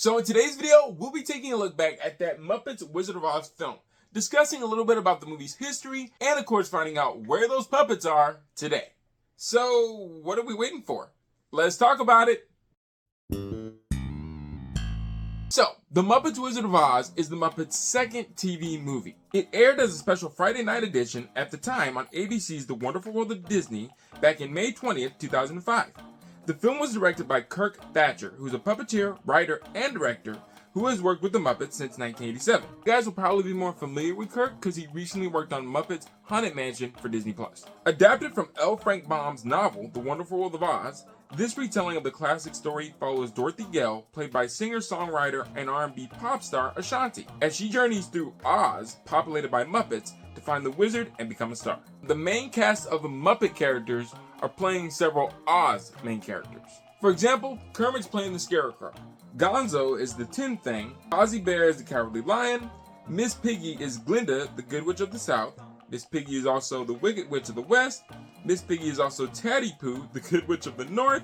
So in today's video, we'll be taking a look back at that Muppets Wizard of Oz film, discussing a little bit about the movie's history, and of course finding out where those puppets are today. So what are we waiting for? Let's talk about it. So, The Muppets Wizard of Oz is the Muppets' second TV movie. It aired as a special Friday night edition at the time on ABC's The Wonderful World of Disney back in May 20th, 2005. The film was directed by Kirk Thatcher, who's a puppeteer, writer, and director who has worked with the Muppets since 1987. You guys will probably be more familiar with Kirk because he recently worked on Muppets Haunted Mansion for Disney+. Adapted from L. Frank Baum's novel, The Wonderful World of Oz, this retelling of the classic story follows Dorothy Gale, played by singer-songwriter and R&B pop star Ashanti, as she journeys through Oz, populated by Muppets, to find the wizard and become a star. The main cast of the Muppet characters are playing several Oz main characters. For example, Kermit's playing the Scarecrow, Gonzo is the Tin Thing, Fozzie Bear is the Cowardly Lion, Miss Piggy is Glinda, the Good Witch of the South, Miss Piggy is also the Wicked Witch of the West, Miss Piggy is also Taddy Pooh, the Good Witch of the North,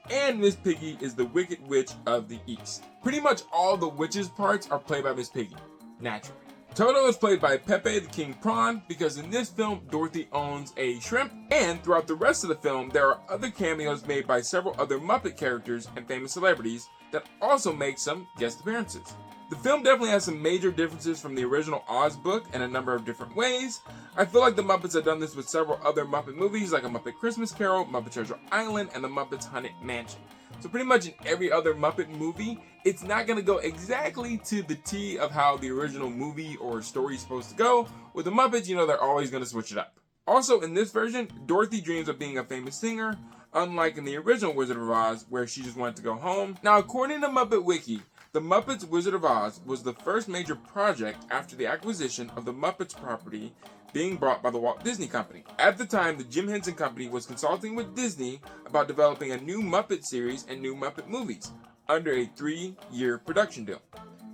and Miss Piggy is the Wicked Witch of the East. Pretty much all the witches' parts are played by Miss Piggy, naturally. Toto is played by Pepe the King Prawn because in this film, Dorothy owns a shrimp, and throughout the rest of the film, there are other cameos made by several other Muppet characters and famous celebrities that also make some guest appearances. The film definitely has some major differences from the original Oz book in a number of different ways. I feel like the Muppets have done this with several other Muppet movies like A Muppet Christmas Carol, Muppet Treasure Island, and The Muppets Haunted Mansion. So pretty much in every other Muppet movie, it's not going to go exactly to the T of how the original movie or story is supposed to go. With the Muppets, you know, they're always going to switch it up. Also, in this version, Dorothy dreams of being a famous singer, unlike in the original Wizard of Oz, where she just wanted to go home. Now, according to Muppet Wiki, The Muppets Wizard of Oz was the first major project after the acquisition of the Muppets property being bought by the Walt Disney Company. At the time, the Jim Henson Company was consulting with Disney about developing a new Muppet series and new Muppet movies under a 3-year production deal.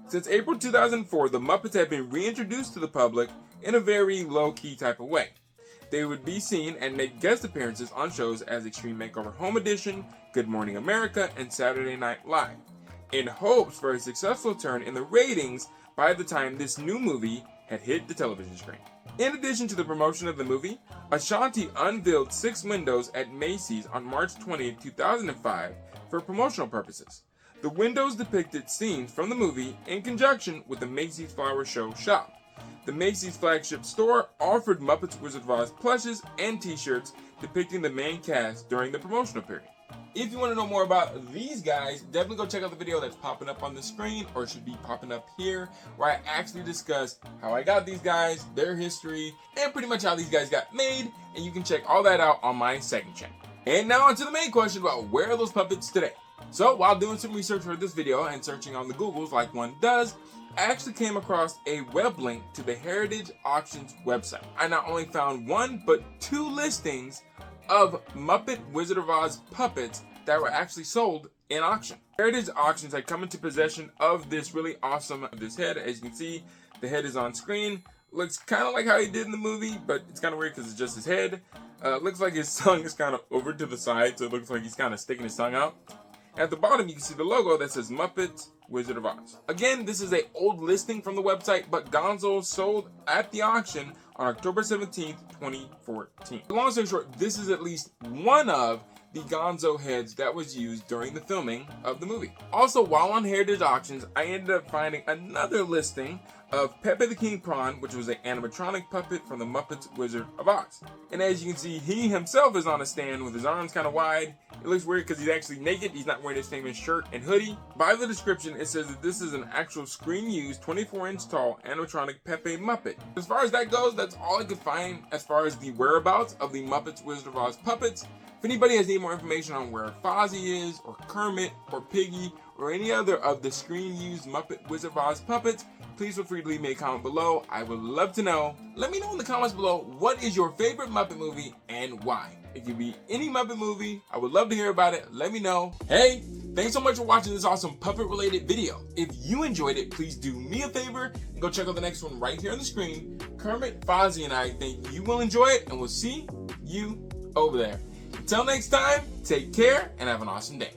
Since April 2004, the Muppets have been reintroduced to the public in a very low-key type of way. They would be seen and make guest appearances on shows as Extreme Makeover Home Edition, Good Morning America, and Saturday Night Live, in hopes for a successful turn in the ratings by the time this new movie had hit the television screen. In addition to the promotion of the movie, Ashanti unveiled 6 windows at Macy's on March 20, 2005 for promotional purposes. The windows depicted scenes from the movie in conjunction with the Macy's Flower Show shop. The Macy's flagship store offered Muppets Wizard of Oz plushes and t-shirts depicting the main cast during the promotional period. If you want to know more about these guys, definitely go check out the video that's popping up on the screen, or should be popping up here, where I actually discuss how I got these guys, their history, and pretty much how these guys got made, and you can check all that out on my second channel. And now on to the main question about where are those puppets today. So while doing some research for this video and searching on the Googles like one does, I actually came across a web link to the Heritage Auctions website. I not only found 1 but 2 listings of Muppet Wizard of Oz puppets that were actually sold in auction. Heritage Auctions had come into possession of this really awesome head. As you can see, the head is on screen. Looks kind of like how he did in the movie, but it's kind of weird because it's just his head. Looks like his tongue is kind of over to the side, so it looks like he's kind of sticking his tongue out. At the bottom, you can see the logo that says Muppets Wizard of Oz. Again, this is an old listing from the website, but Gonzo sold at the auction on October 17th, 2014. Long story short, this is at least one of the Gonzo heads that was used during the filming of the movie. Also, while on Heritage Auctions, I ended up finding another listing of Pepe the King Prawn, which was an animatronic puppet from the Muppets Wizard of Oz. And as you can see, he himself is on a stand with his arms kind of wide. It looks weird because he's actually naked. He's not wearing his famous shirt and hoodie. By the description, it says that this is an actual screen-used, 24-inch tall animatronic Pepe Muppet. As far as that goes, that's all I could find as far as the whereabouts of the Muppets Wizard of Oz puppets. If anybody has any more information on where Fozzie is, or Kermit, or Piggy, or any other of the screen-used Muppet Wizard of Oz puppets, please feel free to leave me a comment below. I would love to know. Let me know in the comments below, what is your favorite Muppet movie and why? It could be any Muppet movie. I would love to hear about it. Let me know. Hey, thanks so much for watching this awesome puppet-related video. If you enjoyed it, please do me a favor and go check out the next one right here on the screen. Kermit, Fozzie, and I think you will enjoy it, and we'll see you over there. Until next time, take care and have an awesome day.